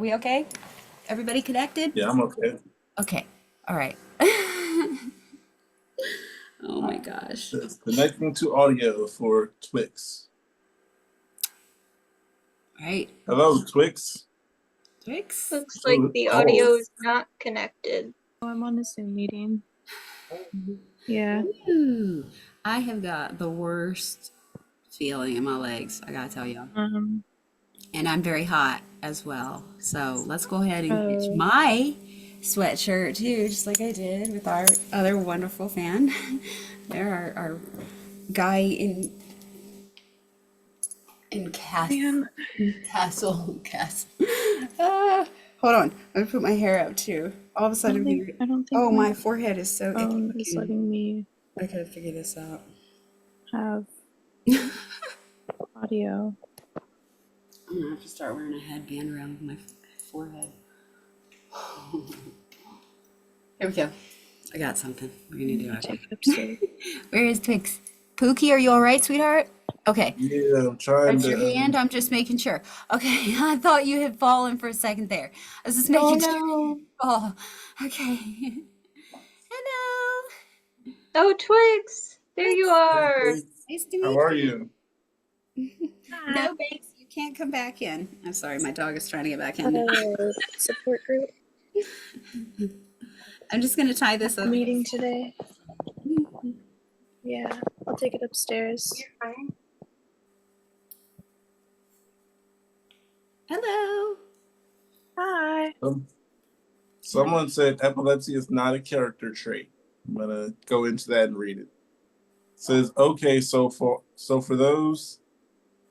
Are we okay? Everybody connected? Yeah, I'm okay. Okay. All right. Oh my gosh. It's connecting to audio for Twix. All right. Hello, Twix. Twix. Looks like the audio is not connected. Oh, I'm on a Zoom meeting. Yeah. Ooh, I have got the worst feeling in my legs, I gotta tell you. And I'm very hot as well. So let's go ahead and pitch my sweatshirt too, just like I did with our other wonderful fan. There, our guy in castle. Hold on, I'm gonna put my hair up too. All of a sudden, I don't think oh, my forehead is so phone icky. is letting me I gotta figure this out. have audio. I'm gonna have to start wearing a headband around my forehead. Here we go. I got something. We're gonna do it. Take it upstairs. Where is Twix? Pookie, are you all right, sweetheart? Okay. Yeah, I'm trying Raise to. your hand. I'm just making sure. Okay. I thought you had fallen for a second there. I was just making sure. Oh, okay. Hello. Oh, Twix! There you are! Nice to meet How are you? No, thanks. You can't come back in. I'm sorry. My dog is trying to get back in. Support group I'm just going to tie this up. meeting today. Yeah, I'll take it upstairs. Hello. Hi. Someone said epilepsy is not a character trait. I'm gonna go into that and read it. It says, okay, so for those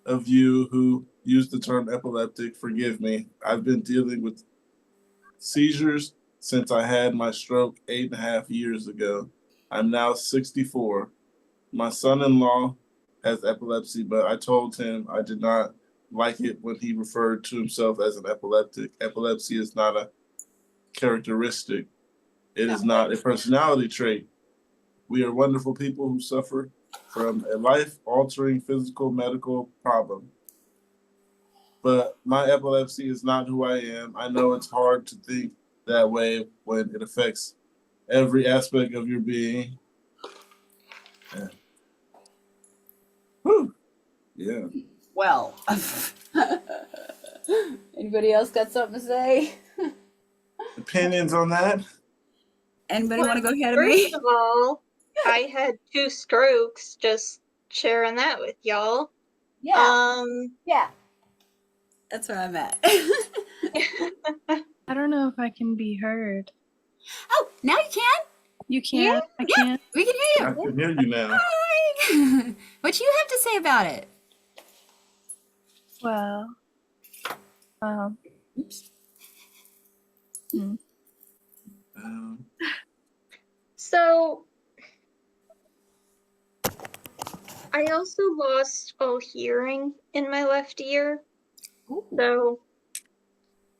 of you who use the term epileptic, forgive me. I've been dealing with seizures since I had my stroke 8.5 years ago. I'm now 64. My son-in-law has epilepsy, but I told him I did not like it when he referred to himself as an epileptic. Epilepsy is not a characteristic. It is not a personality trait. We are wonderful people who suffer from a life-altering physical medical problem. But my epilepsy is not who I am. I know it's hard to think that way when it affects every aspect of your being. Yeah. Whew. Yeah. Well, anybody else got something to say? Opinions on that? Anybody want to go ahead of me? First of all, I had 2 strokes, just sharing that with y'all. Yeah. That's where I'm at. I don't know if I can be heard. Oh, now you can. You can't? Yeah. I can't? We can hear I you. can hear you now. Hi. What you have to say about it? Well, Oops. So, I also lost all hearing in my left ear. Ooh. So,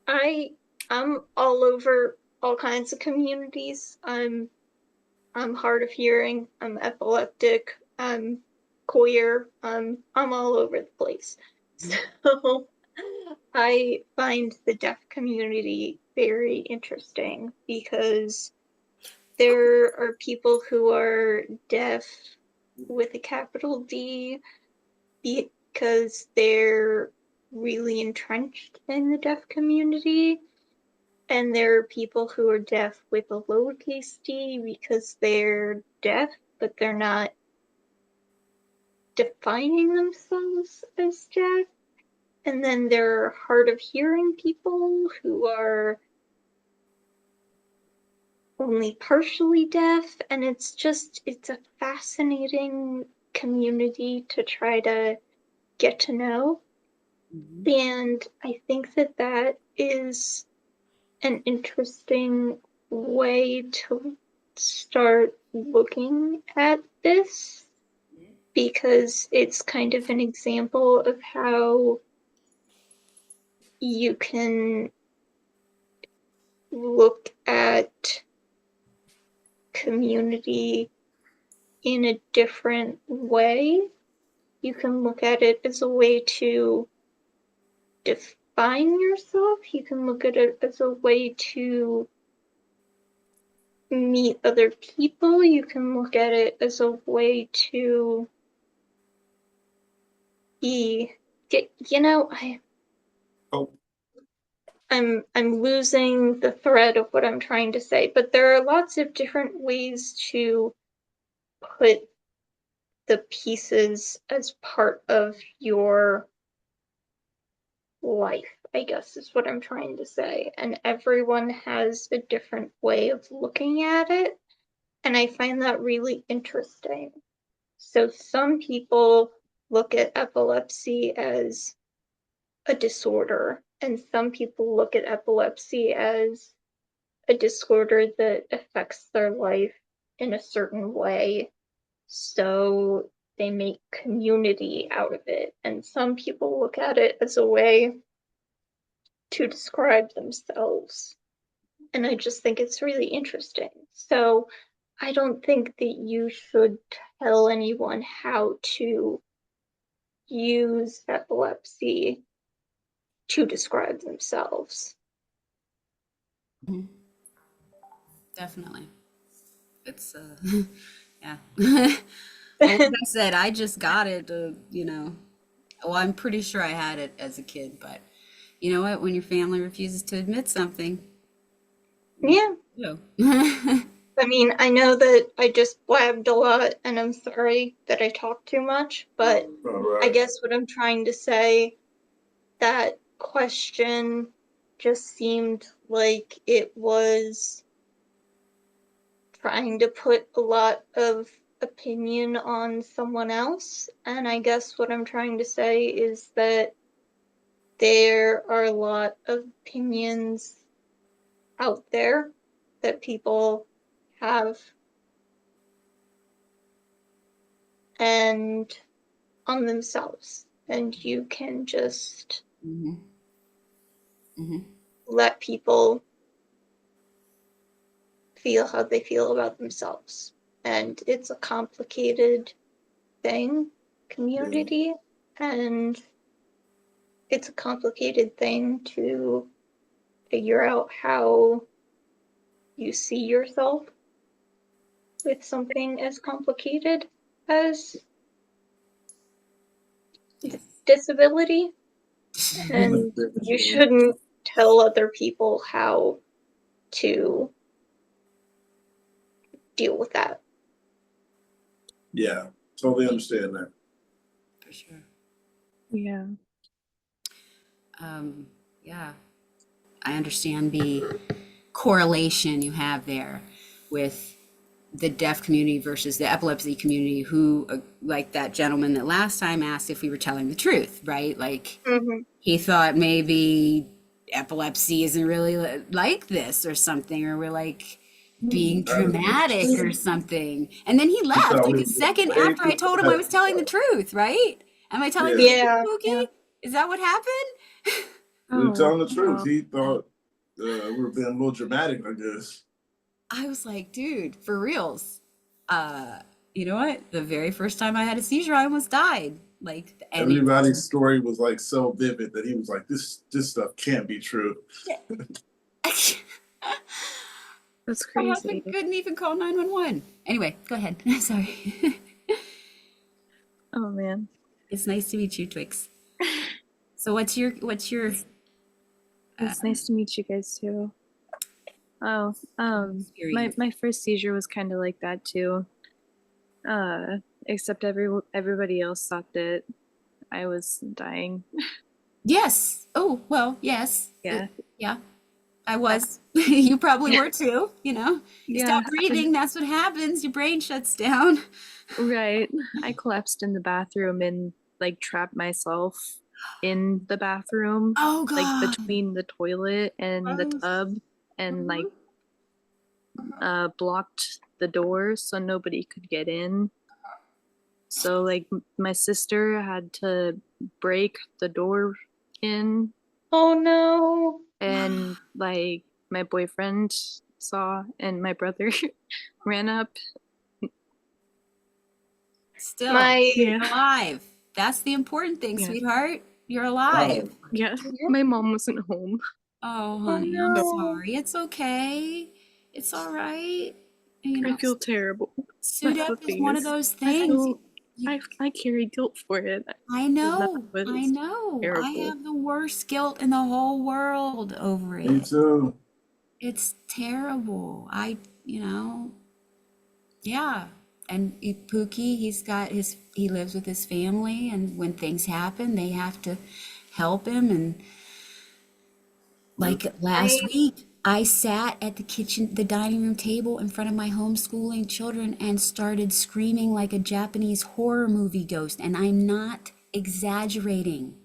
I'm all over all kinds of communities. I'm hard of hearing. I'm epileptic. I'm queer. I'm all over the place. So I find the deaf community very interesting because there are people who are deaf with a capital D because they're really entrenched in the deaf community. And there are people who are deaf with a lowercase d because they're deaf, but they're not defining themselves as deaf. And then there are hard of hearing people who are only partially deaf. And it's a fascinating community to try to get to know. And I think that is an interesting way to start looking at this because it's kind of an example of how you can look at community in a different way. You can look at it as a way to define define yourself. You can look at it as a way to meet other people. You can look at it as a way to Oh, I'm losing the thread of what I'm trying to say, but there are lots of different ways to put the pieces as part of your life, I guess is what I'm trying to say. And everyone has a different way of looking at it. And I find that really interesting. So some people look at epilepsy as a disorder, and some people look at epilepsy as a disorder that affects their life in a certain way. So they make community out of it. And some people look at it as a way to describe themselves. And I just think it's really interesting. So I don't think that you should tell anyone how to use epilepsy to describe themselves. Mhm. Definitely. It's yeah. Well, like I said, I just got it, well, I'm pretty sure I had it as a kid, but you know what? When your family refuses to admit something, Yeah. you I mean, I know that I just blabbed a lot and I'm sorry that I talked too much, but all I right. guess what I'm trying to say, that question just seemed like it was trying to put a lot of opinion on someone else. And I guess what I'm trying to say is that there are a lot of opinions out there that people have, and on themselves. And you can just hmm hmm let people feel how they feel about themselves. And it's a complicated thing, community, and it's a complicated thing to figure out how you see yourself with something as complicated as Yes. disability. And you shouldn't tell other people how to deal with that. Yeah, totally understand that. For sure. Yeah. Yeah, I understand the correlation you have there with the deaf community versus the epilepsy community, who, like that gentleman that last time asked if we were telling the truth, right? Like Mm-hmm. he thought maybe epilepsy isn't really like this or something, or we're like being dramatic or something. And then he He left thought like we a were second way after I too told him I was telling the dramatic. truth, right? Am I telling the Yeah, truth, Yeah. Yeah. Pookie? Is that what happened? we were Oh, telling the truth. wow. He thought we were being a little dramatic, I guess. I was like, dude, for reals. Uh, you know what? The very first time I had a seizure, I almost died. Like, and it, Everybody's story was like so vivid that he was like, this stuff can't be true. That's my crazy. husband couldn't even call 911. Anyway, go ahead. Sorry. Oh man. It's nice to meet you, Twix. So what's your It's nice to meet you guys too. Oh, experience? my first seizure was kind of like that too. Except everybody else thought that I was dying. Yes. Oh, well, yes. Yeah. Yeah, I was. You probably were too, You Yeah. stop breathing, that's what happens. Your brain shuts down. Right. I collapsed in the bathroom and like trapped myself in the bathroom, Oh like God. between the toilet and the Gross. tub, and like Mhm. blocked the door so nobody could get in. So like my sister had to break the door in, Oh no. and like my boyfriend saw, and my brother ran up. Still, My Yeah. alive. That's the important thing, Yeah. sweetheart. You're alive. Yeah, my mom wasn't home. Oh, honey, I'm no. sorry. It's okay. It's all right. You I know, feel terrible. suit That's the up is thing one of is, those I things. feel You, I carry guilt for it. I And that know. I was know. I terrible. have the worst guilt in the whole world over Me it. too. It's terrible. You know, yeah. And Pookie, he lives with his family, and when things happen, they have to help him. And like last I week, I sat at the dining room table in front of my homeschooling children and started screaming like a Japanese horror movie ghost. And I'm not exaggerating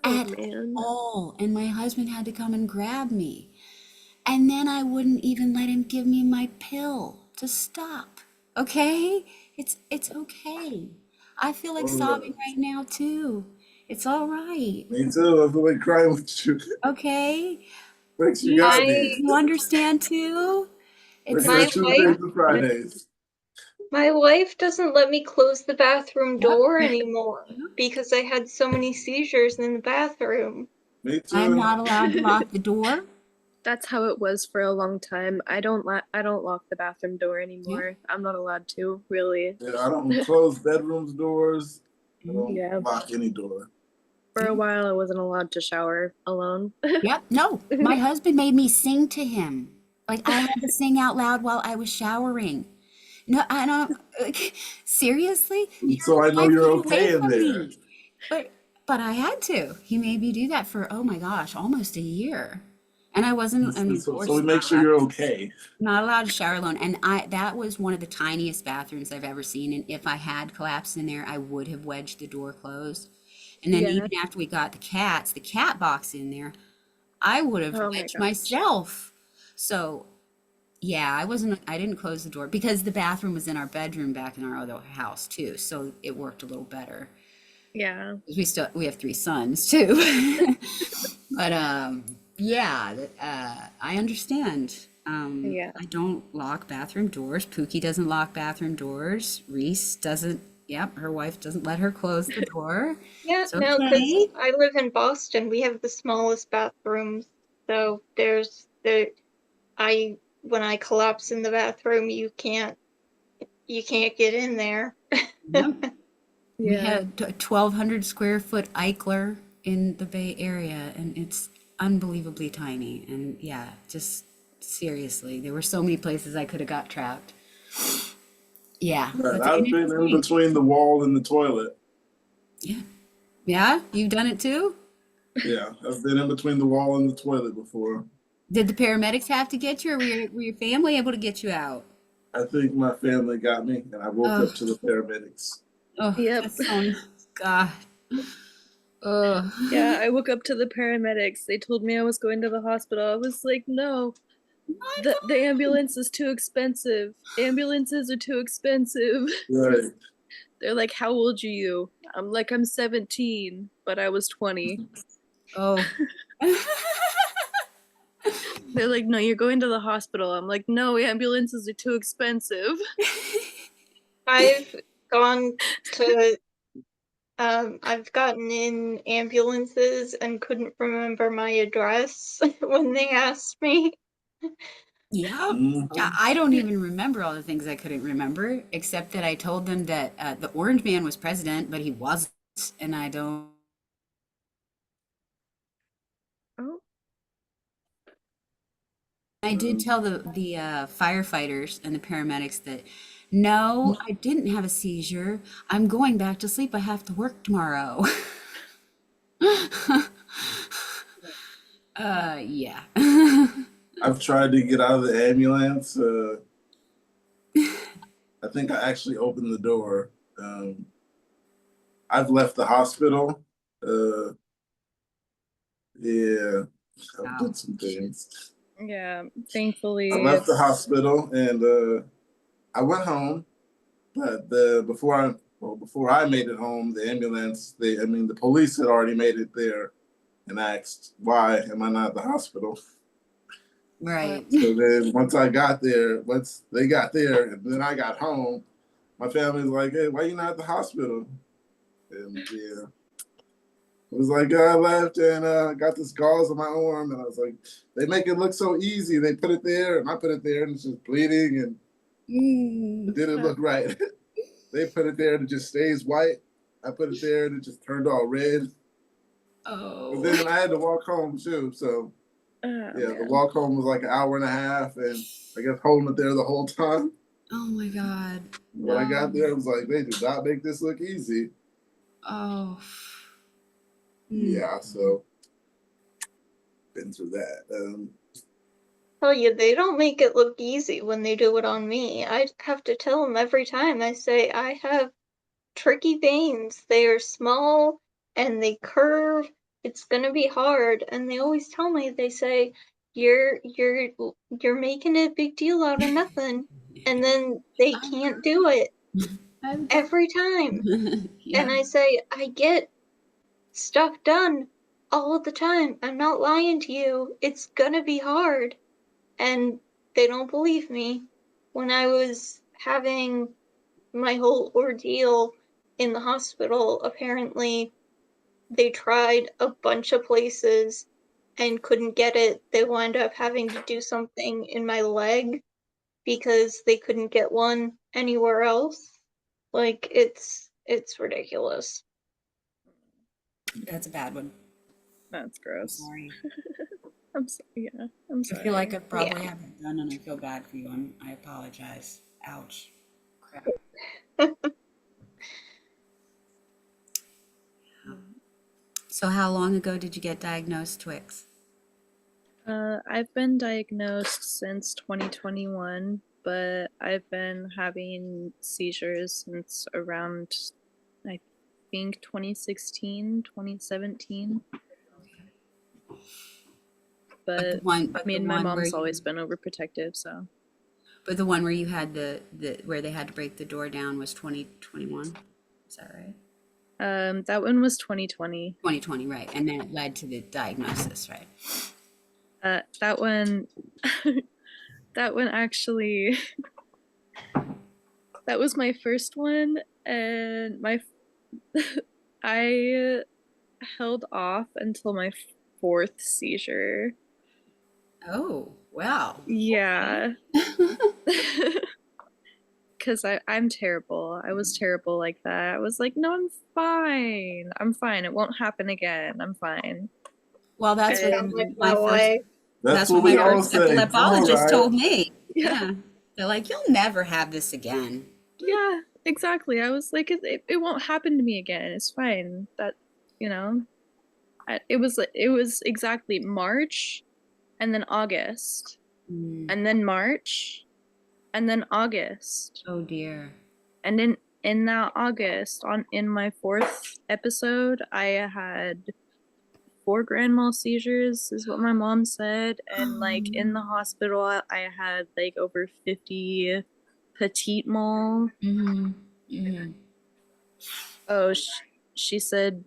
Oh at man. all. And my husband had to come and grab me. And then I wouldn't even let him give me my pill to stop. Okay? It's okay. I feel like Oh, yeah. sobbing right now too. It's all right. Me too. I feel like crying with you. Okay? Thanks, you got You me. my you understand too? Thanks It's for my wife Tuesdays and Fridays. my wife doesn't let me close the bathroom yep. door anymore because I had so many seizures in the bathroom. Me I'm too. not allowed to lock the door. That's how it was for a long time. I don't lock the bathroom door Yeah. anymore. I'm not allowed to, really. Yeah, I don't close bedrooms doors. I don't Yeah. lock any door. For a while I wasn't allowed to shower alone. Yep. No, my husband made me sing to him. Like I had to sing out loud while I was showering. No, I don't. Like, seriously, So you're I know 5 feet you're away okay in from there. me. But but I had to. He made me do that for oh my gosh, almost a year. And I wasn't. I mean, of So course, we make sure you're okay. not allowed to shower alone. And that was one of the tiniest bathrooms I've ever seen. And if I had collapsed in there, I would have wedged the door closed. And then Yeah. even after we got the cat box in there, I would have Oh my wedged gosh. myself. So yeah, I didn't close the door because the bathroom was in our bedroom back in our other house too. So it worked a little better. Yeah. We have 3 sons too. But yeah, I understand. Yeah. I don't lock bathroom doors. Pookie doesn't lock bathroom doors. Reese doesn't. Yep, her wife doesn't let her close the door. Yeah, It's no, because okay. I live in Boston. We have the smallest bathrooms. So I when I collapse in the bathroom, you can't get in there. Yep. We Yeah. had a 1,200 square foot Eichler in the Bay Area, and it's unbelievably tiny. And yeah, just seriously, there were so many places I could have got trapped. Yeah, Right, that's I've and been it's in funny. between the wall and the toilet. Yeah, yeah, you've done it too. Yeah, I've been in between the wall and the toilet before. Did the paramedics have to get you, or were your family able to get you out? I think my family got me, and I woke Oh, up to the paramedics. oh, Yep. that's so God. Oh, Yeah, I woke up to the paramedics. They told me I was going to the hospital. I was like, no, my the God. ambulance is too expensive. Ambulances are too expensive. Right. They're like, how old are you? I'm like, I'm 17, but I was 20. Oh. They're like, no, you're going to the hospital. I'm like, no, ambulances are too expensive. I've gone to I've gotten in ambulances and couldn't remember my address when they asked me. Yeah. Yeah, Mhm. I don't even remember all the things I couldn't remember, except that I told them that the Orange Man was president, but he wasn't, and I don't. Oh, I did tell the firefighters and the paramedics that no, I didn't have a seizure. I'm going back to sleep. I have to work tomorrow. Yeah. I've tried to get out of the ambulance. I think I actually opened the door. I've left the hospital. Uh, yeah, I've Wow. done some things. yeah. I Thankfully, left the it's. hospital and I went home. But before I made it home, the ambulance, the police had already made it there and asked, why am I not at the hospital? Right. So then once they got there, and then I got home, my family's like, hey, why you not at the hospital? And yeah, It was like I left and got this gauze on my arm, and I was like, they make it look so easy. They put it there, and I put it there, and it's just bleeding, and it didn't look right. They put it there, and it just stays white. I put it there, and it just turned all red. Oh. But then I had to walk home too, so the walk home was like an hour and a half, and I guess holding it there the whole time. Oh my God. When I got there, I was like, they did not make this look easy. Oh. Yeah, so been through that. Tell you, they don't make it look easy when they do it on me. I have to tell them every time. I say, I have tricky veins. They are small and they curve. It's gonna be hard. And they always tell me, they say, you're making a big deal out of nothing. And then they can't do it every time. Yeah. And I say, I get stuff done all the time. I'm not lying to you. It's gonna be hard. And they don't believe me. When I was having my whole ordeal in the hospital, apparently they tried a bunch of places and couldn't get it. They wound up having to do something in my leg because they couldn't get one anywhere else. Like, it's ridiculous. That's a bad one. That's gross. Sorry. I'm sorry. Yeah, I'm sorry. I feel like I probably haven't done, and I feel bad for you. I apologize. Ouch. Crap. So how long ago did you get diagnosed, Twix? I've been diagnosed since 2021, but I've been having seizures since around, I think, 2016, 2017. But my mom's always been overprotective, so. But the one where you had the where they had to break the door down was 2021. Is that right? That one was 2020. 2020, right. And then it led to the diagnosis, right? That one actually, that was my first one, and I held off until my fourth seizure. Oh, wow. Yeah. Because I'm terrible. I was terrible like that. I was like, no, I'm fine. I'm fine. It won't happen again. I'm fine. Well, that's That's what my first epileptologist told me. Yeah. They're like, you'll never have this again. Yeah, exactly. I was like, it won't happen to me again. It's fine. That, you know, it was exactly March, and then August, and then March, and then August. Oh dear. And in that August, in my fourth episode, I had 4 grand mal seizures, is what my mom said, and like in the hospital, I had like over 50 petite mal. Oh, she said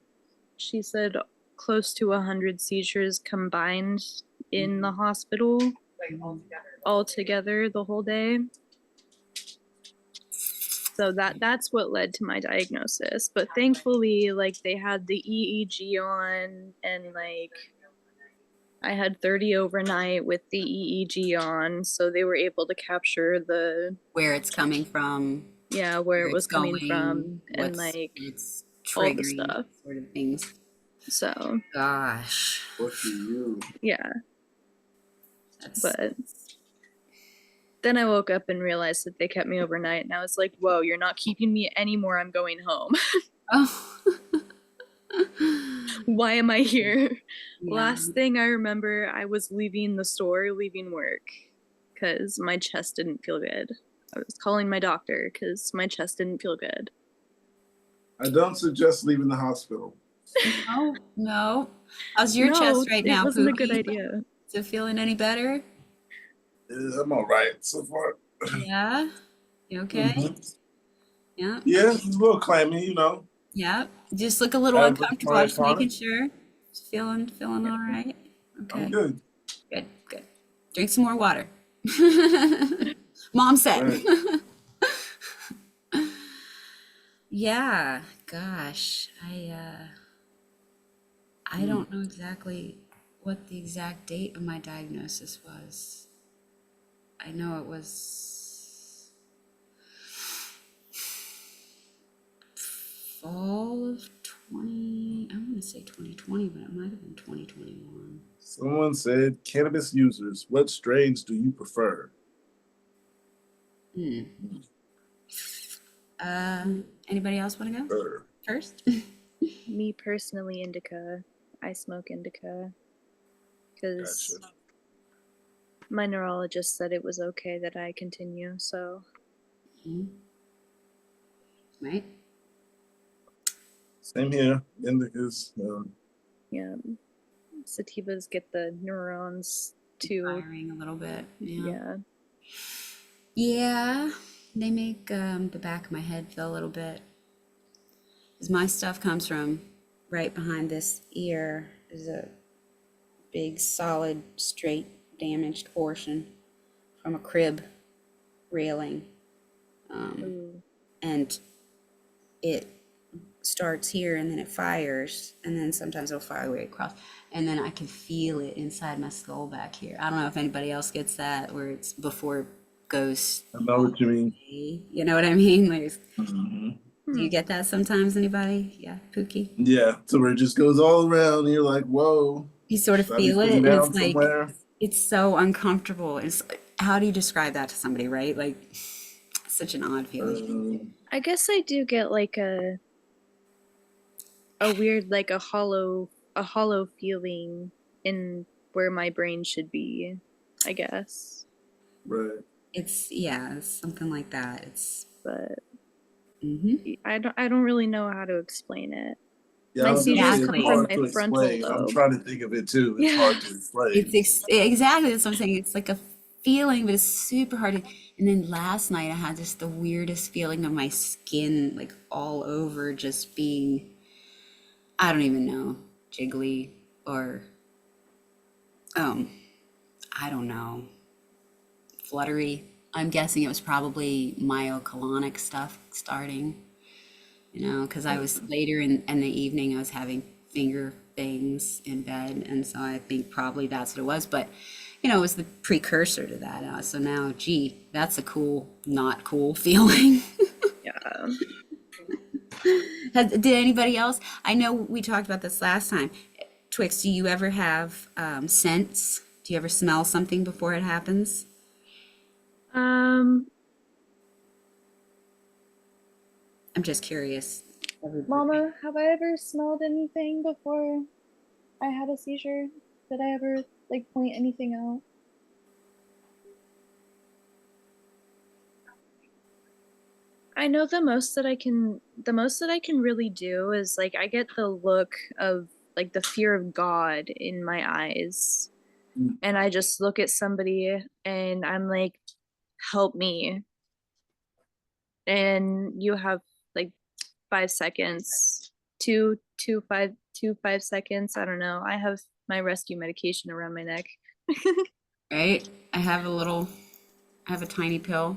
close to 100 seizures combined in the hospital, all together the whole day. So that's what led to my diagnosis. But thankfully, like, they had the EEG on, and like I had 30 overnight with the EEG on, so they were able to capture where it's coming from. Yeah, where it was coming from, and like it's all the stuff, sort of things. So gosh, what do you? Yeah, but then I woke up and realized that they kept me overnight, and I was like, whoa, you're not keeping me anymore. I'm going home. Oh. Why am I here? Yeah. Last thing I remember, I was leaving the store, leaving work, because my chest didn't feel good. I was calling my doctor because my chest didn't feel good. I don't suggest leaving the hospital. No. How's your chest right now, it wasn't Pookie? a good idea. Is it feeling any better? I'm all right so far. Yeah? You okay? Yeah? Yeah, it's a little clammy, you know. Yeah. Just look a little uncomfortable. I'm just making sure. Just feeling all right. Okay. I'm good. Good. Drink some more water. Mom said. Right. Yeah. Gosh. I don't know exactly what the exact date of my diagnosis was. I know it was fall of 20, I want to say 2020, but it might have been 2021. Someone said, cannabis users, what strains do you prefer? Anybody else want to go first? Me personally, indica. I smoke indica because Gotcha. my neurologist said it was okay that I continue. So Right? Same here. Indicas. yeah, sativas get the neurons to Firing a little bit. yeah. Yeah, they make the back of my head feel a little bit. Because my stuff comes from right behind this ear. There's a big, solid, straight, damaged portion from a crib railing. And it starts here and then it fires. And then sometimes it'll fire way across. And then I can feel it inside my skull back here. I don't know if anybody else gets that, where it's before it goes. I know what you mean. You know what I mean? Like, Mhm. do you get that sometimes, anybody? Yeah, Pookie? Yeah, so where it just goes all around and you're like, whoa. You sort of Should I be feel it sitting and down it's like, somewhere? it's so uncomfortable. It's, how do you describe that to somebody, right? Like, such an odd feeling. I guess I do get like a weird, like a hollow feeling in where my brain should be, I guess. Right. It's, yeah, it's something like that. It's, But mm-hmm. I don't really know how to explain it. Yeah, My I was gonna seizures say it's come from hard my to frontal explain. I'm lobe. trying to think of it too. It's hard to explain. It's exactly, that's what I'm saying. It's like a feeling, but it's super hard to, and then last night I had just the weirdest feeling of my skin, like all over, just being, I don't even know, jiggly or, I don't know, fluttery. I'm guessing it was probably myoclonic stuff starting, you know, because I was later in the evening, I was having finger things in bed. And so I think probably that's what it was. But, you know, it was the precursor to that. So now, gee, that's a cool, not cool feeling. Yeah. Did anybody else? I know we talked about this last time. Twix, do you ever have scents? Do you ever smell something before it happens? I'm just curious. Mama, have I ever smelled anything before I had a seizure? Did I ever like point anything out? I know the most that I can really do is like I get the look of like the fear of God in my eyes. And I just look at somebody and I'm like, help me. And you have like 5 seconds, 5 seconds. I don't know. I have my rescue medication around my neck. Right? I have a tiny pill.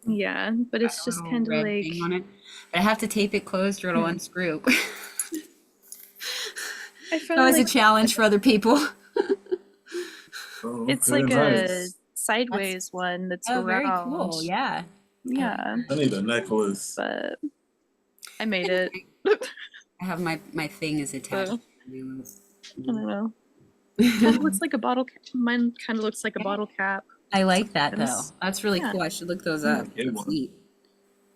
Yeah, but it's Got a just little kind of red like, thing on it. But I have to tape it closed or it'll unscrew. I That found was a like challenge for other people. Oh, it's okay, like nice. a sideways one that's Oh, very round. cool. Yeah. Yeah, I need a necklace. but I made it. I have my thing is attached. So, to my I don't know. Kind of looks like a bottle. Mine kind of looks like a bottle cap. I like that though. Sometimes. That's really Yeah. cool. I should look those up. Get That's one. neat.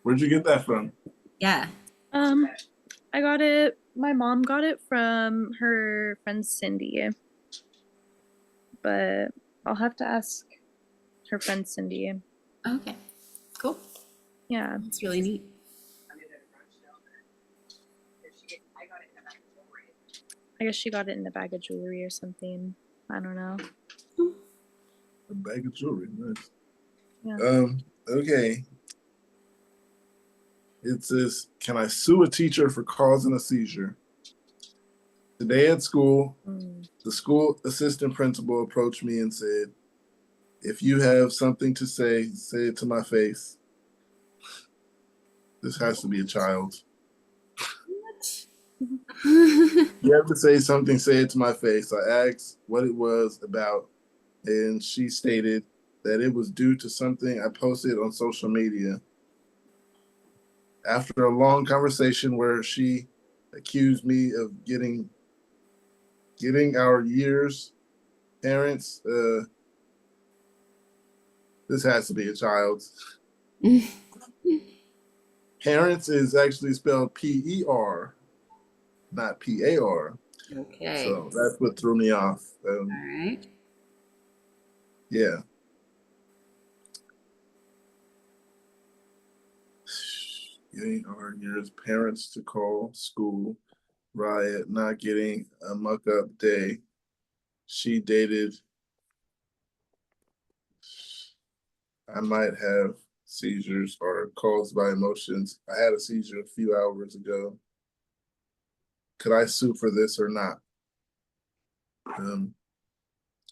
Where'd you get that from? Yeah. I got it. My mom got it from her friend Cindy, but I'll have to ask her friend Cindy. Okay. Cool. Yeah. That's really neat. I guess she got it in a bag of jewelry or something. I don't know. A bag of jewelry, nice. Yeah. Okay. It says, can I sue a teacher for causing a seizure? Today at school, the school assistant principal approached me and said, if you have something to say it to my face. This has to be a child. What? you have to say something, say it to my face. I asked what it was about, and she stated that it was due to something I posted on social media. After a long conversation where she accused me of getting our years parents, this has to be a child. Parents is actually spelled P-E-R, not P-A-R. Okay. So that's what threw me off. All right. Yeah. Getting our years parents to call school, riot, not getting a muck up day. She dated. I might have seizures or caused by emotions. I had a seizure a few hours ago. Could I sue for this or not?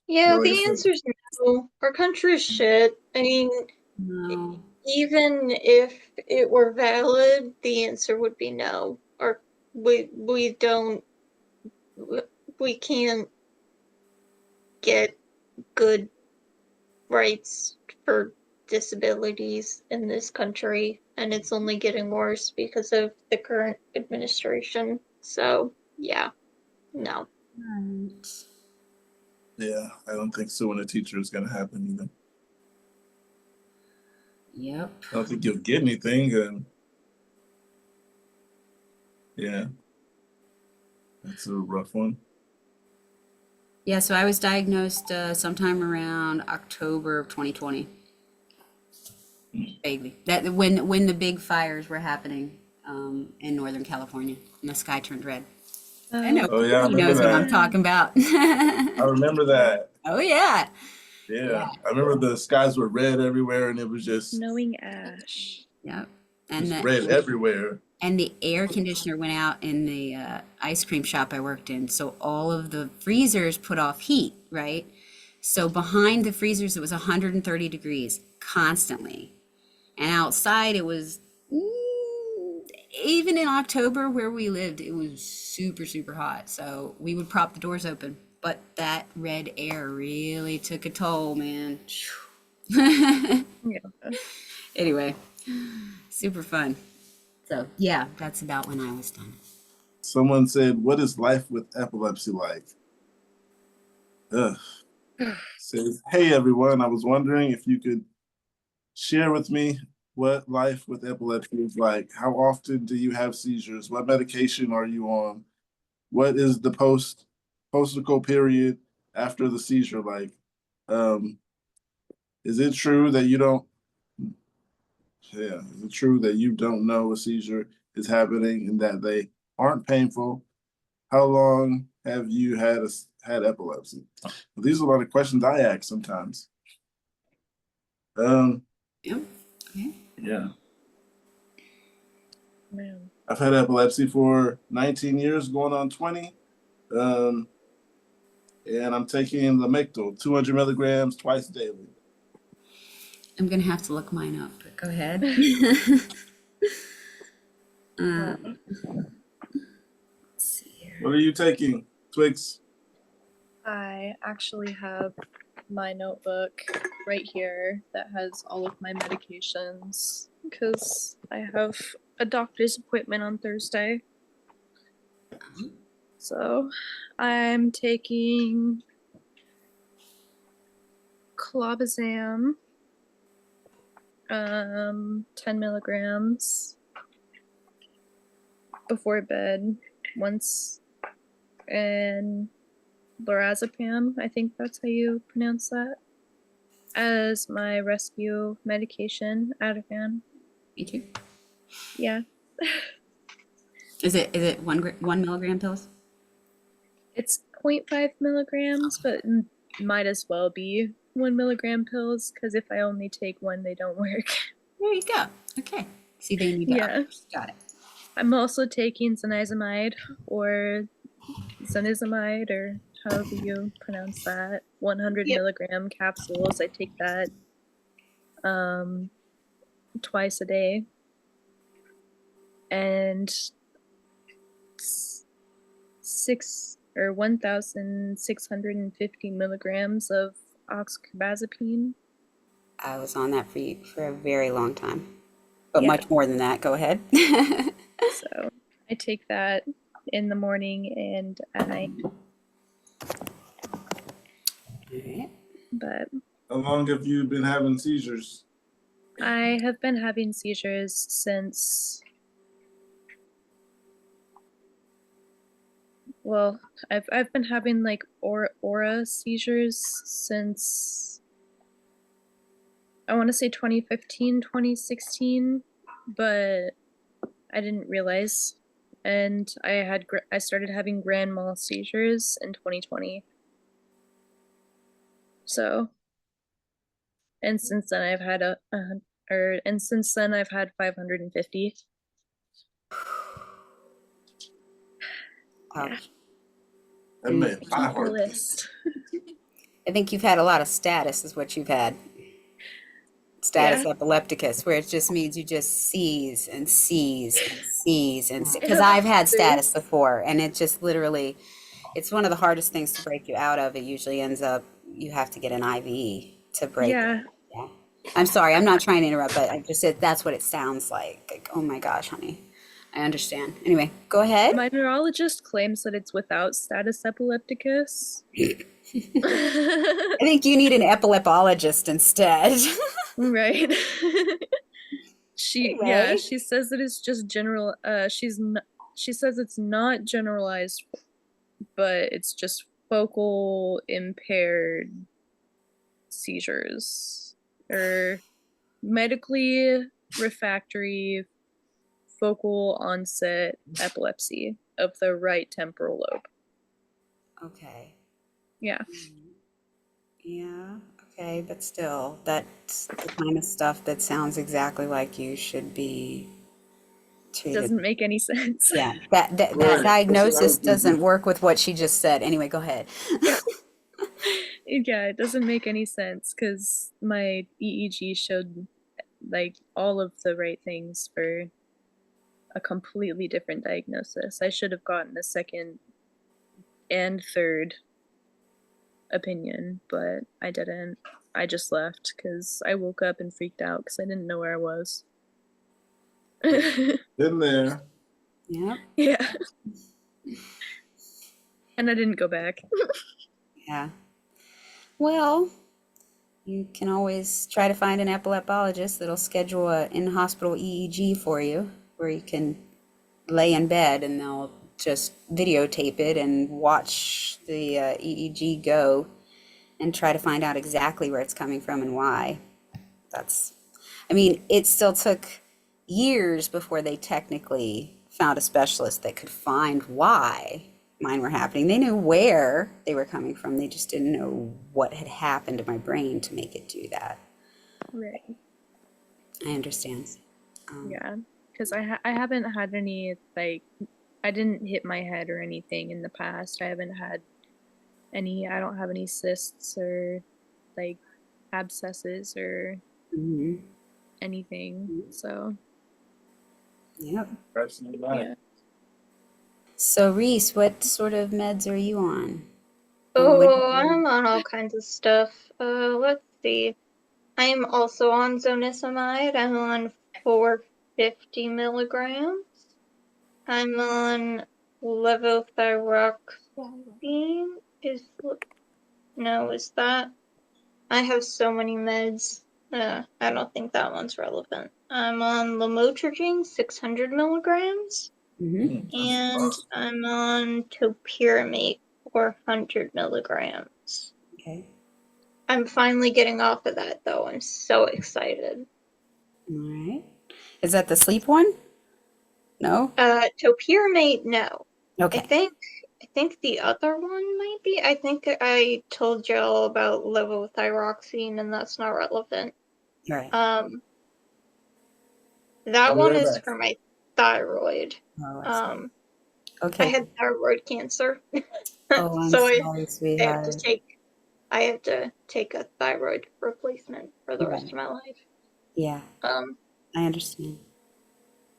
Yeah, Like I the said, answer's no. Our country's shit. I mean, No. even if it were valid, the answer would be no. Or we don't we can't get good rights for disabilities in this country, and it's only getting worse because of the current administration. So, yeah, no. Right. yeah, I don't think suing a teacher is going to happen either. Yep. I don't think you'll get anything. And yeah, that's a rough one. Yeah, so I was diagnosed sometime around October of 2020. Vaguely. That when the big fires were happening in Northern California and the sky turned red. I know Oh yeah, I he remember knows what I'm that. talking about. I remember that. Oh yeah. Yeah, I remember the skies were red everywhere, and it was just Snowing ash. Yep. And the red everywhere. and the air conditioner went out in the ice cream shop I worked in, so all of the freezers put off heat, right? So behind the freezers it was 130 degrees constantly. And outside it was even in October where we lived, it was super, super hot. So we would prop the doors open. But that red air really took a toll, man. Yeah. Anyway, super fun. So yeah, that's about when I was done. Someone said, "What is life with epilepsy like?" Ugh. Says, "Hey everyone, I was wondering if you could share with me what life with epilepsy is like. How often do you have seizures? What medication are you on? What is the postical period after the seizure like? Um, is it true that you don't? Yeah, is it true that you don't know a seizure is happening and that they aren't painful? How long have you had epilepsy?" Well, these are a lot of questions I ask sometimes. Um, Yep. Okay. yeah. Man. I've had epilepsy for 19 years, going on 20. Um, and I'm taking Lamictal, 200 milligrams twice daily. I'm gonna have to look mine up, but go ahead. Let's see here. What are you taking, Twix? I actually have my notebook right here that has all of my medications because I have a doctor's appointment on Thursday. So I'm taking clobazam, 10 milligrams before bed once, and lorazepam, I think that's how you pronounce that, as my rescue medication, Ativan. Me too. Yeah. Is it 1 milligram pills? It's 0.5 milligrams, but might as well be 1 milligram pills because if I only take one, they don't work. There you go. Okay. See, they need to Yeah. Got it. I'm also taking zonisamide or zonisamide or however you pronounce that. 100 Yep. milligram capsules. I take that twice a day. And 1,650 milligrams of oxcarbazepine. I was on that for a very long time, but Yeah. much more than that. Go ahead. So I take that in the morning and at night. All right. But How long have you been having seizures? I have been having seizures since, well, I've been having like aura seizures since, I want to say 2015, 2016, but I didn't realize. And I started having grand mal seizures in 2020. So, and since then I've had and since then I've had 550. Yeah, Ouch. That man, keep my a heart. list. I think you've had a lot of status, is what you've had. Status Yeah. epilepticus, where it just means you just seize and seize and seize and because I've had status before, and it just literally, it's one of the hardest things to break you out of. It usually ends up you have to get an IV to break Yeah. it. Yeah. I'm sorry, I'm not trying to interrupt, but I just said that's what it sounds like. Like, oh my gosh, honey. I understand. Anyway, go ahead. My neurologist claims that it's without status epilepticus. I think you need an epileptologist instead. Right. Anyway. She says that it's just general she says it's not generalized, but it's just focal impaired seizures or medically refractory focal onset epilepsy of the right temporal lobe. Okay. Yeah. Yeah, okay, but still, that's the kind of stuff that sounds exactly like you should be treated. Doesn't make any sense. Yeah, that Right. diagnosis doesn't work with what she just said. Anyway, go ahead. Yeah, it doesn't make any sense because my EEG showed like all of the right things for a completely different diagnosis. I should have gotten a second and third opinion, but I didn't. I just left because I woke up and freaked out because I didn't know where I was. Been there. Yep, Yeah. And I didn't go back. yeah. Well, you can always try to find an epileptologist that'll schedule a in-hospital EEG for you, where you can lay in bed and they'll just videotape it and watch the EEG go and try to find out exactly where it's coming from and why. I mean, it still took years before they technically found a specialist that could find why mine were happening. They knew where they were coming from. They just didn't know what had happened to my brain to make it do that. Right. I understand. Yeah. Because I haven't had any, like, I didn't hit my head or anything in the past. I don't have any cysts or, like, abscesses or anything. So, Yep. yeah. So, Reese, what sort of meds are you on? Oh, I'm on all kinds of stuff. Let's see. I'm also on zonisamide. I'm on 450 milligrams. I'm on levothyroxine. Is that? I have so many meds. I don't think that one's relevant. I'm on lamotrigine, 600 milligrams. And I'm on topiramate, 400 milligrams. Okay. I'm finally getting off of that, though. I'm so excited. All right. Is that the sleep one? No? Topiramate, no. Okay. I think the other one might be. I think I told y'all about levothyroxine, and that's not relevant. Right. That one is for my thyroid. Oh, okay. I had thyroid cancer. Oh, I'm So sorry, sweetheart. I have to take a thyroid replacement for the rest of my life. Yeah, I understand.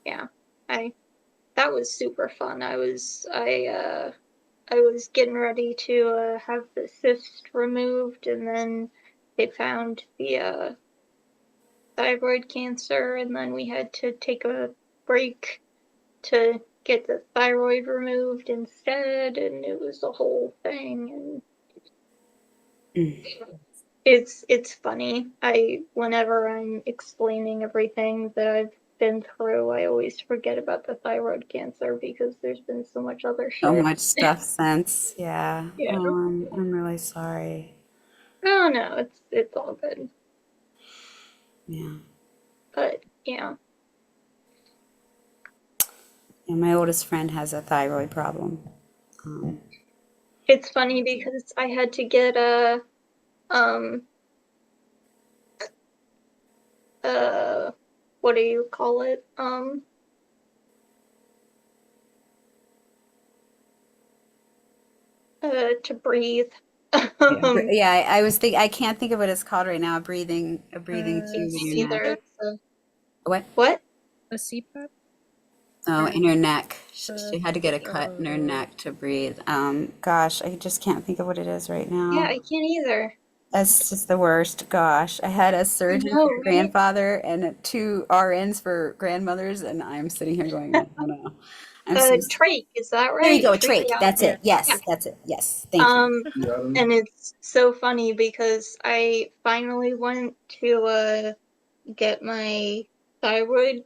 Yeah. That was super fun. I was getting ready to have the cyst removed, and then they found the thyroid cancer, and then we had to take a break to get the thyroid removed instead, and it was a whole thing. And it's funny. Whenever I'm explaining everything that I've been through, I always forget about the thyroid cancer because there's been so much other So shit. much stuff since. Yeah. Yeah. I'm really sorry. Oh no, it's all good. Yeah. But yeah. And my oldest friend has a thyroid problem. It's funny because I had to get a what do you call it? To breathe. Yeah, I was thinking, I can't think of what it's called right now. A breathing tube in your Either neck. it's What? what? A CPAP? Oh, in her neck. She had to get a cut in her neck to breathe. Gosh, I just can't think of what it is right now. Yeah, I can't either. That's just the worst. Gosh, I had a surgeon know, for right? grandfather and 2 RNs for grandmothers, and I'm sitting here going, I don't know. I'm so Trach, is that right? There you go, a trach. That's it. Yes, Yeah. that's it. Yes, thank you. And it's so funny because I finally went to get my thyroid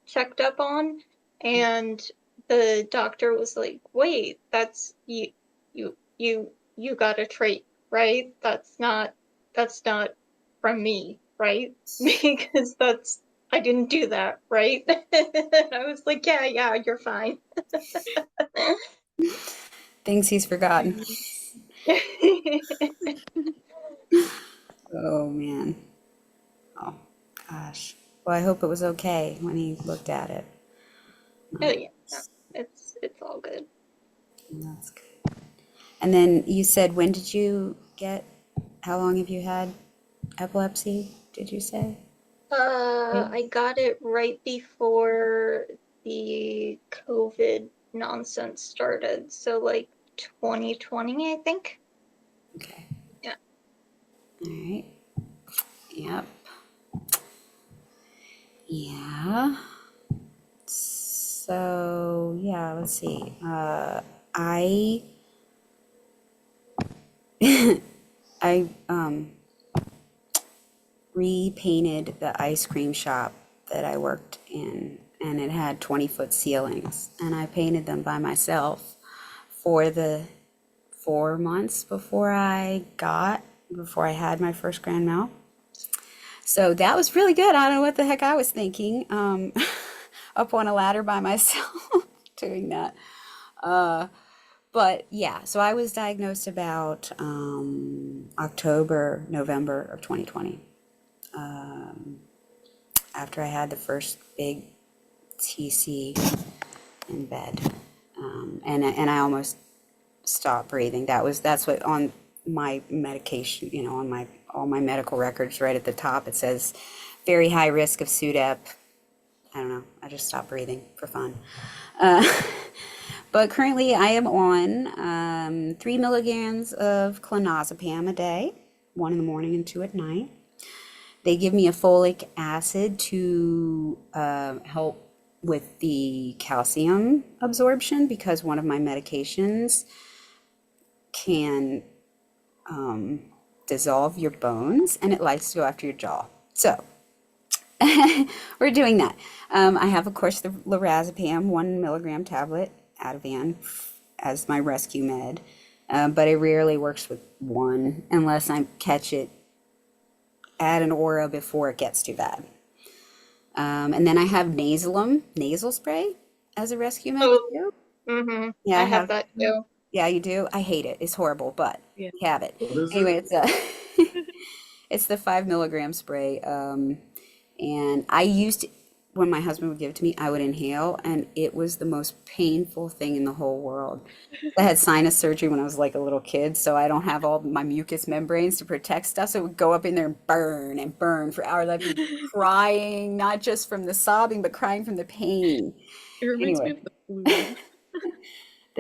checked up on, and the doctor was like, "Wait, that's you got a trait, right? That's not from me, right? Because I didn't do that, right?" I was like, "Yeah, you're fine." Things he's forgotten. Oh man. Oh gosh. Well, I hope it was okay when he looked at it. Oh yeah, no, it's all good. That's good. And then you said, when did you get, how long have you had epilepsy, did you say? I got it right before the COVID nonsense started, so like 2020, I think. Okay. Yeah. All right. Yep. Yeah. So, yeah, let's see. I I repainted the ice cream shop that I worked in, and it had 20-foot ceilings, and I painted them by myself for the 4 months before I had my first grand mal. So that was really good. I don't know what the heck I was thinking, up on a ladder by myself doing that. But yeah, so I was diagnosed about November of 2020, after I had the first big TC in bed, and I almost stopped breathing. That's what on my medication, on all my medical records, right at the top, it says very high risk of SUDEP. I don't know. I just stopped breathing for fun. But currently I am on 3 milligrams of clonazepam a day, 1 in the morning and 2 at night. They give me a folic acid to help with the calcium absorption, because one of my medications can dissolve your bones, and it likes to go after your jaw. So we're doing that. I have, of course, the lorazepam 1 milligram tablet, Ativan, as my rescue med, but it rarely works with 1 unless I catch it at an aura before it gets too bad. And then I have nasal spray as a rescue med too. Mm-hmm. Yeah, I have that too. Yeah, you do. I hate it. It's horrible, but Yeah. you have it. What is Anyway, it? it's the 5 milligram spray. And I used, when my husband would give it to me, I would inhale, and it was the most painful thing in the whole world. I had sinus surgery when I was like a little kid, so I don't have all my mucous membranes to protect stuff. So it would go up in there and burn for hours. I'd be crying, not just from the sobbing, but crying from the pain. It reminds me Anyway, of the flu.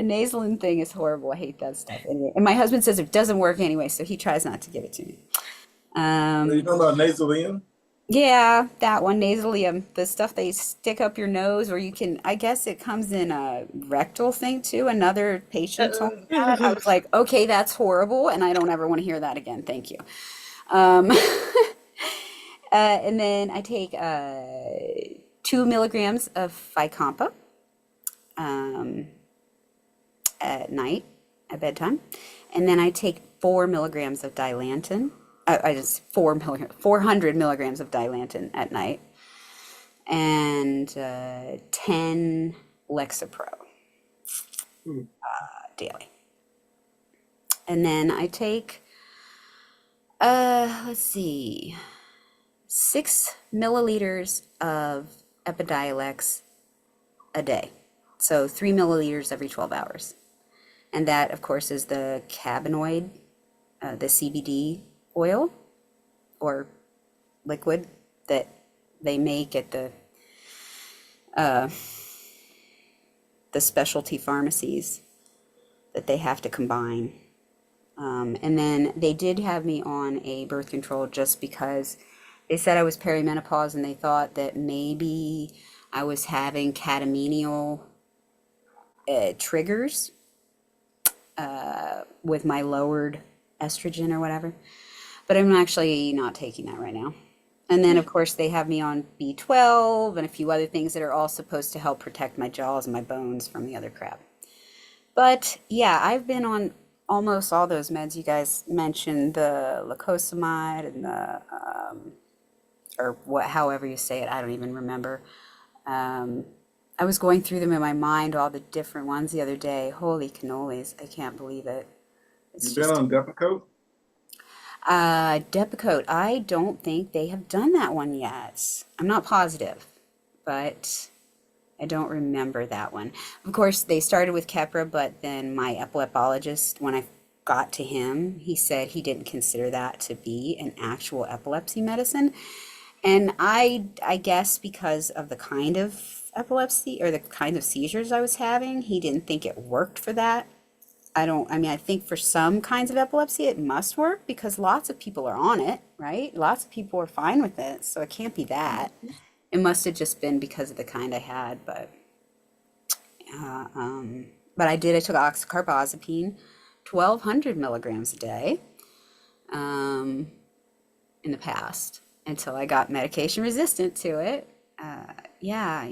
The nasalin thing is horrible. I hate that stuff. Anyway, and my husband says it doesn't work anyway, so he tries not to give it to me. Are you talking about nasalium? Yeah, that one, nasalium, the stuff they stick up your nose, or you can, I guess it comes in a rectal thing too. Another patient told me that. I was like, okay, that's horrible, and I don't ever want to hear that again. Thank you. Um, and then I take 2 milligrams of Ficampa um, at night, at bedtime. And then I take 4 milligrams of Dilantin. I just 400 milligrams of Dilantin at night, and 10 Lexapro daily. And then I take, let's see, 6 milliliters of Epidiolex a day. So 3 milliliters every 12 hours. And that, of course, is the cannabinoid, the CBD oil or liquid that they make at the specialty pharmacies that they have to combine. And then they did have me on a birth control just because they said I was perimenopause and they thought that maybe I was having catamenial triggers with my lowered estrogen or whatever. But I'm actually not taking that right now. And then, of course, they have me on B12 and a few other things that are all supposed to help protect my jaws and my bones from the other crap. But yeah, I've been on almost all those meds you guys mentioned, the lacosamide and the, or what, however you say it, I don't even remember. I was going through them in my mind, all the different ones the other day. Holy cannolis, I can't believe it. You've been on Depakote? Depakote, I don't think they have done that one yet. I'm not positive, but I don't remember that one. Of course, they started with Keppra, but then my epileptologist, when I got to him, he said he didn't consider that to be an actual epilepsy medicine. And I guess because of the kind of epilepsy or the kind of seizures I was having, he didn't think it worked for that. I think for some kinds of epilepsy, it must work because lots of people are on it, right? Lots of people are fine with it, so it can't be that. It must have just been because of the kind I had, but I took oxcarbazepine, 1,200 milligrams a day, in the past until I got medication resistant to it. Yeah,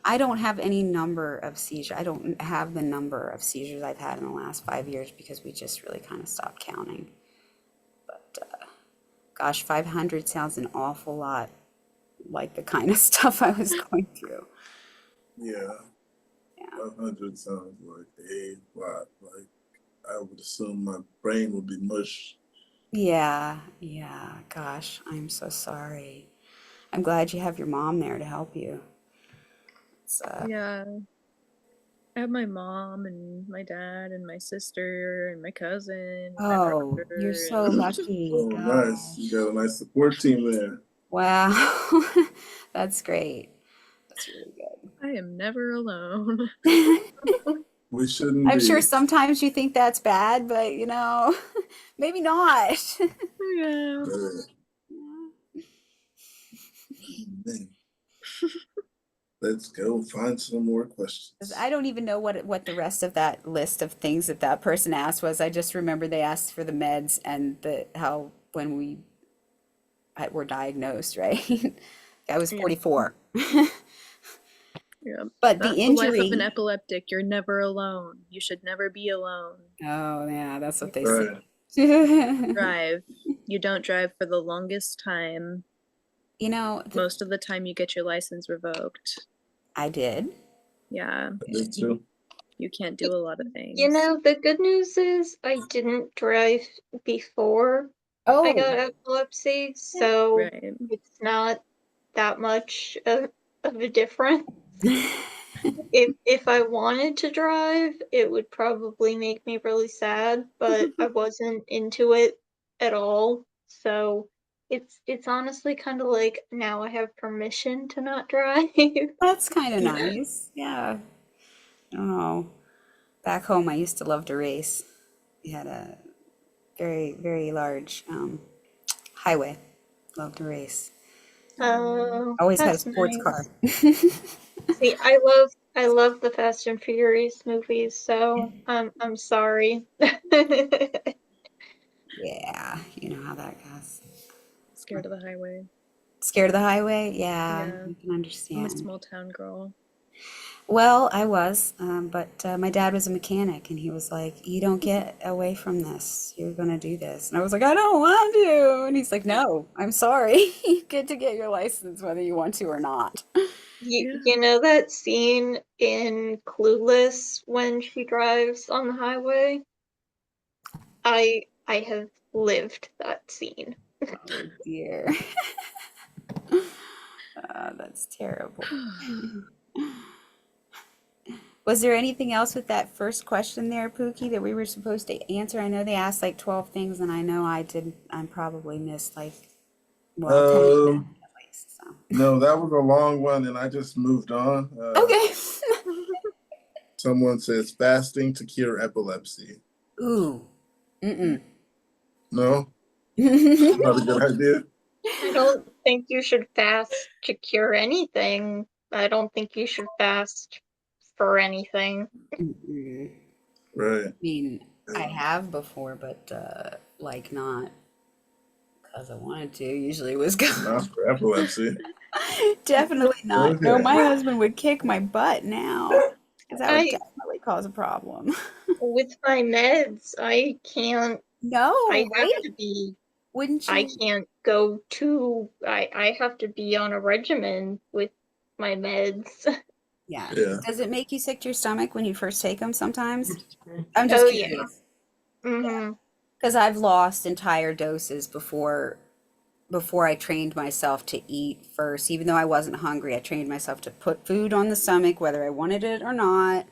I don't have any number of seizures. I don't have the number of seizures I've had in the last 5 years because we just really kind of stopped counting. But gosh, 500 sounds an awful lot like the kind of stuff I was going through. Yeah. 500 sounds like a lot. Like, I would assume my brain would be mush. Yeah, gosh, I'm so sorry. I'm glad you have your mom there to help you. Yeah. I have my mom and my dad and my sister and my cousin and my Oh, brother. you're so lucky. Oh, nice. You got a nice support team there. Wow. That's great. That's really good. I am never alone. We shouldn't I'm be. sure sometimes you think that's bad, but maybe not. Yeah. Man. Let's go find some more questions. I don't even know what the rest of that list of things that person asked was. I just remember they asked for the meds and how when we were diagnosed, right? I was 44. Yeah. But That's the injury. The life of an epileptic. You're never alone. You should never be alone. Oh, yeah, that's what they Right. say. Drive. You don't drive for the longest time. Most of the time you get your license revoked. I did. Yeah. I did too. You can't do a lot of things. The good news is I didn't drive before I got epilepsy, so Right. it's not that much of a difference. If I wanted to drive, it would probably make me really sad, but I wasn't into it at all. So it's honestly kind of like now I have permission to not drive. That's kind of nice. Yeah. Oh, Back home, I used to love to race. We had a very, very large highway. Loved to race. Oh, Always had a that's sports car. nice. See, I love the Fast and Furious movies, so I'm sorry. Yeah, you know how that goes. Scared of the highway. Scared of the highway? Yeah, Yeah. you can I'm a understand. small town girl. Well, I was, but my dad was a mechanic, and he was like, "You don't get away from this. You're gonna do this." And I was like, "I don't want to." And he's like, "No, I'm sorry. You get to get your license whether you want to or not." You know that scene in Clueless when she drives on the highway? I have lived that scene. Oh dear. That's terrible. Was there anything else with that first question there, Pookie, that we were supposed to answer? I know they asked like 12 things, and I know I probably missed like, well, 10 of them at least. So. No, that was a long one, and I just moved on. Okay. Someone says fasting to cure epilepsy. Ooh. Mm-mm. No, not a good idea. I don't think you should fast to cure anything. I don't think you should fast for anything. Mm-mm. Right. I mean, I have before, but like not because I wanted to. Usually it was Not for epilepsy. definitely not. No, Okay. my husband would kick my butt now because that would I definitely cause a problem. with my meds, I can't. No, I have right? to be. Wouldn't I you? can't go to. I have to be on a regimen with my meds. Yeah. Yeah. Does it make you sick to your stomach when you first take them sometimes? I'm just Oh yeah. curious Mm-hmm. because I've lost entire doses before I trained myself to eat first. Even though I wasn't hungry, I trained myself to put food on the stomach, whether I wanted it or not,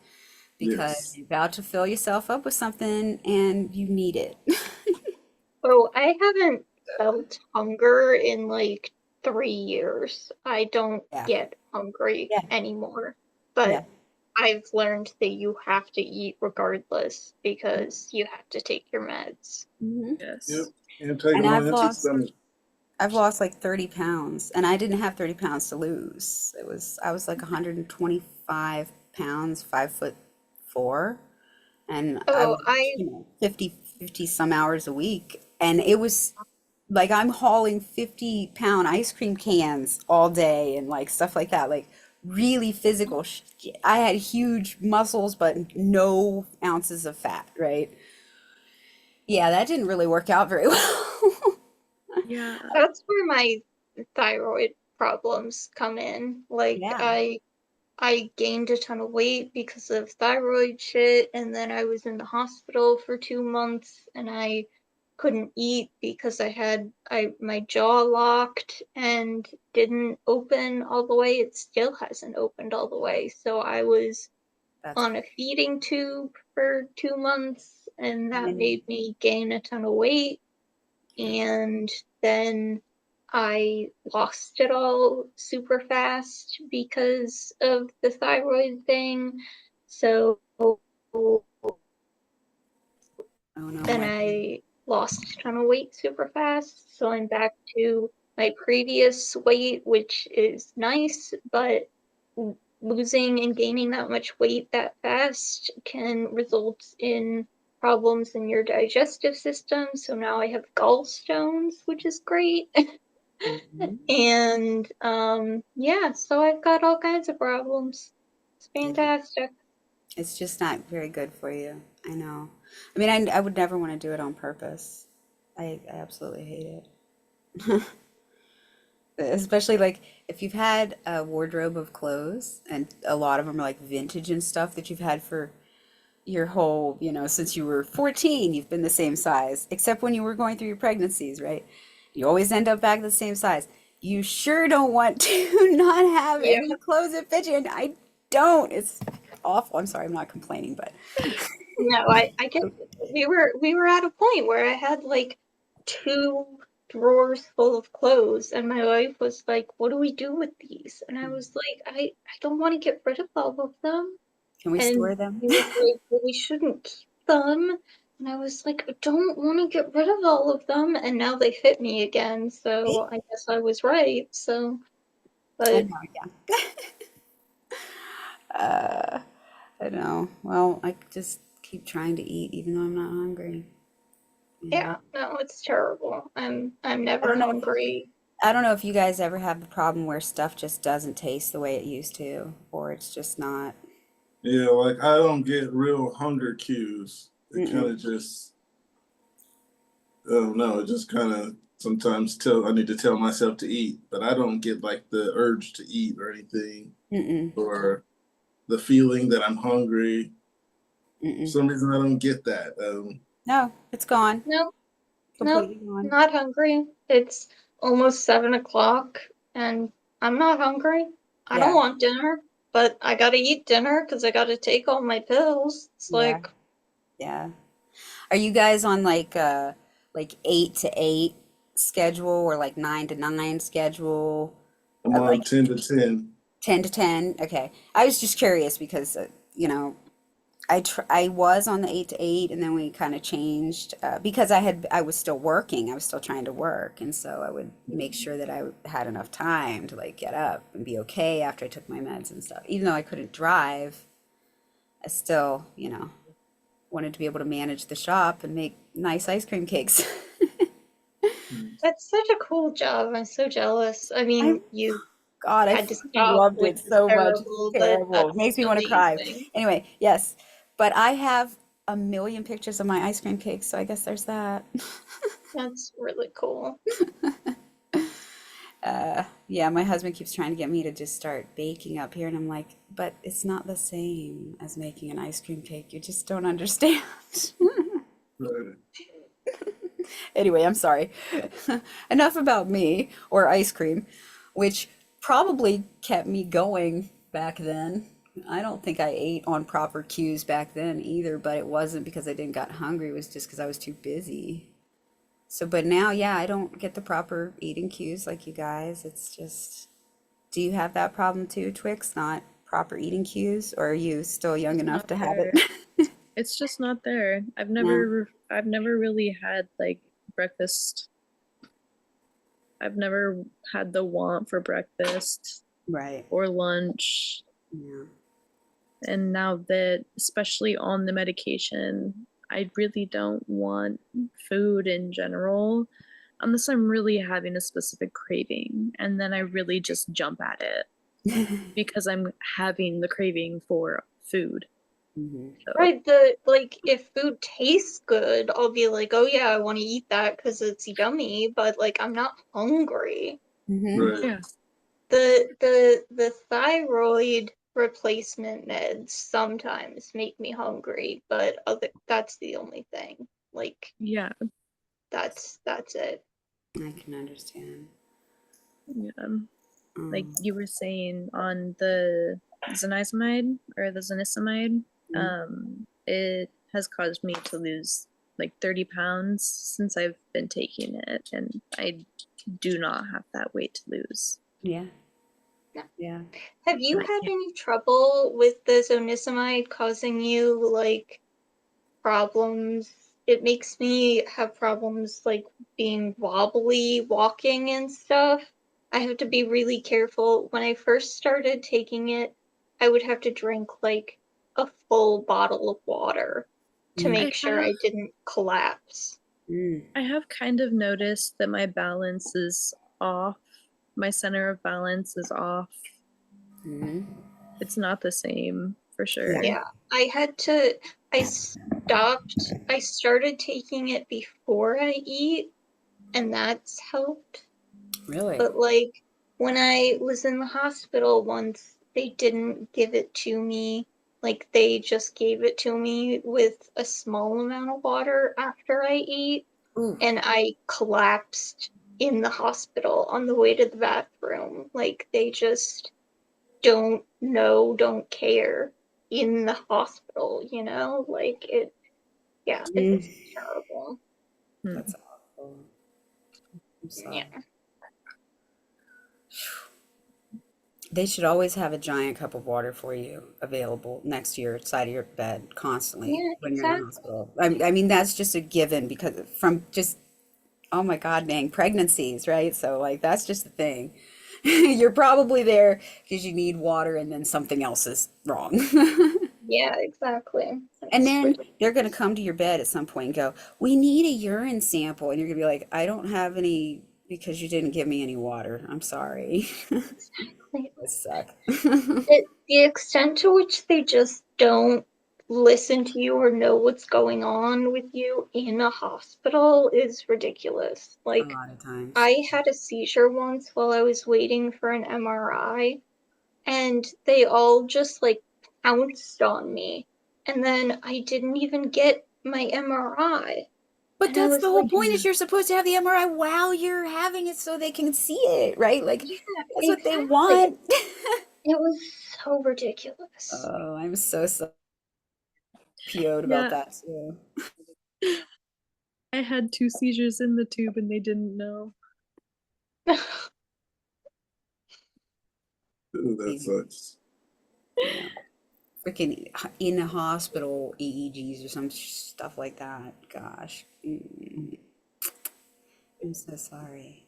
because Yes. you're about to fill yourself up with something and you need it. Oh, I haven't felt hunger in like 3 years. I don't Yeah. get hungry Yeah. anymore. Yeah. But I've learned that you have to eat regardless because you have to take your meds. hmm Yes. Yep. And take And them on empty stomach. I've lost like 30 pounds, and I didn't have 30 pounds to lose. I was like 125 pounds, 5'4", and I Oh, was, 50 some hours a week. And it was like I'm hauling 50-pound ice cream cans all day and like stuff like that, like really physical. I had huge muscles, but no ounces of fat, right? Yeah, that didn't really work out very well. Yeah. that's where my thyroid problems come in. Like Yeah. I gained a ton of weight because of thyroid shit, and then I was in the hospital for 2 months, and I couldn't eat because my jaw locked and didn't open all the way. It still hasn't opened all the way. So I was That's on a feeding tube for 2 months, and that crazy. made me gain a ton of weight. And then I lost it all super fast because of the thyroid thing. So Oh no, then I lost a ton of weight super fast. So I'm back to my previous weight, which is nice, but losing and gaining that much weight that fast can result in problems in your digestive system. So now I have gallstones, which is great. Mhm. And yeah, so I've got all kinds of problems. It's Yeah. fantastic. It's just not very good for you. I know. I mean, I would never want to do it on purpose. I absolutely hate it. Especially like if you've had a wardrobe of clothes and a lot of them are like vintage and stuff that you've had for your whole, since you were 14, you've been the same size, except when you were going through your pregnancies, right? You always end up back the same size. You sure don't want to not have Yeah. any clothes that fit you, and I don't. It's awful. I'm sorry, I'm not complaining, but No, I get we were at a point where I had like 2 drawers full of clothes, and my wife was like, "What do we do with these?" And I was like, "I don't want to get rid of all of them." Can we And store them? he was like, well, we shouldn't keep them. And I was like, I don't want to get rid of all of them. And now they fit me again. So I guess I was right. So, I but know, yeah. uh, I know. Well, I just keep trying to eat even though I'm not hungry. yeah, no, it's terrible. I'm I never don't know if hungry. I don't know if you guys ever have the problem where stuff just doesn't taste the way it used to, or it's just not. Yeah, like I don't get real hunger cues. It kind Mm-mm. of just, I don't know. It just kind of sometimes I need to tell myself to eat, but I don't get like the urge to eat or anything, Mm-mm. or the feeling that I'm hungry. For Mm-mm. some reason, I don't get that. No, it's gone. No, no, Completely gone. not hungry. It's almost 7 o'clock and I'm not hungry. I don't Yeah. want dinner, but I gotta eat dinner because I gotta take all my pills. It's Yeah. like, Yeah. Are you guys on like 8 to 8 schedule or like 9 to 9 schedule? I'm on Like 10 to 10. 10 to 10? Okay. I was just curious because you know, I was on the 8 to 8 and then we kind of changed because I was still working. I was still trying to work, and so I would make sure that I had enough time to like get up and be okay after I took my meds and stuff. Even though I couldn't drive, I still, wanted to be able to manage the shop and make nice ice cream cakes. that's such a cool job. I'm so jealous. I I mean, you God, I had to freaking stop, loved which it is so much. It's terrible, but terrible. It that's makes me want to cry. amazing. Anyway, yes, but I have a million pictures of my ice cream cakes, so I guess there's that. That's really cool. Yeah, my husband keeps trying to get me to just start baking up here, and I'm like, but it's not the same as making an ice cream cake. You just don't understand. Right. Anyway, I'm sorry. Enough about me or ice cream, which probably kept me going back then. I don't think I ate on proper cues back then either, but it wasn't because I didn't got hungry. It was just because I was too busy. So, but now, yeah, I don't get the proper eating cues like you guys. It's just, do you have that problem too, Twix? Not proper eating cues, or are you still young It's enough not to have it? there. It's just not there. No, I've never really had like breakfast. I've never had the want for breakfast right. or lunch. Yeah. And now that, especially on the medication, I really don't want food in general unless I'm really having a specific craving. And then I really just jump at it because I'm having the craving for food. Hmm. So, Right, if food tastes good, I'll be like, oh yeah, I want to eat that because it's yummy, but like I'm not hungry. Hmm. Right. yeah. The thyroid replacement meds sometimes make me hungry, but that's the only thing. Like Yeah. that's it. I can understand. Yeah. Like Um, you were saying on the zonisamide or the zonisamide, mm, it has caused me to lose like 30 pounds since I've been taking it, and I do not have that weight to lose. yeah, No. yeah. Have you And I had can't. any trouble with the zonisamide causing you like problems? It makes me have problems like being wobbly, walking and stuff. I have to be really careful. When I first started taking it, I would have to drink like a full bottle of water to Mm, make sure I didn't collapse. mm, I have kind of noticed that my balance is off. My center of balance is off. mm. It's not the same for Yeah, sure. Yeah, I started taking it before I eat, and that's helped. really. But like when I was in the hospital once, they didn't give it to me. Like they just gave it to me with a small amount of water after I ate, Ooh, and I collapsed in the hospital on the way to the bathroom. Like they just don't care in the hospital, Like yeah, it's mm. terrible. Hmm. That's awful. I'm sorry. Yeah. They should always have a giant cup of water for you available next to your side of your bed constantly Yeah, when you're in the exactly. hospital. I mean, that's just a given because from just, oh my God, man, pregnancies, right? So, like, that's just the thing. You're probably there because you need water and then something else is wrong. Yeah, exactly. And It's then ridiculous. they're going to come to your bed at some point and go, "We need a urine sample." And you're going to be like, "I don't have any because you didn't give me any water. I'm sorry." This suck. The extent to which they just don't listen to you or know what's going on with you in a hospital is ridiculous. A Like, lot of times. I had a seizure once while I was waiting for an MRI, and they all just like pounced on me. And then I didn't even get my MRI. But And I that's the was whole like, point is you're supposed to have the MRI while you're having it so they can see it, right? Like yeah, that's what they exactly. want. It was so ridiculous. Oh, I'm so sorry PO'd about Yeah, that too. I had 2 seizures in the tube and they didn't know. Ooh, that sucks. Yeah. Freaking in the hospital EEGs or some stuff like that. Gosh. I'm so sorry.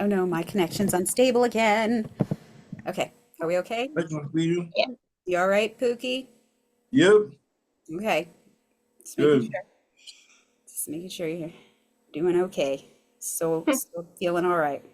Oh no, my connection's unstable again. Okay. Are we okay? I can see you. Yeah. You all right, Pookie? Yep. Okay. Just making Good. sure. Just making sure you're doing okay. So still feeling all right.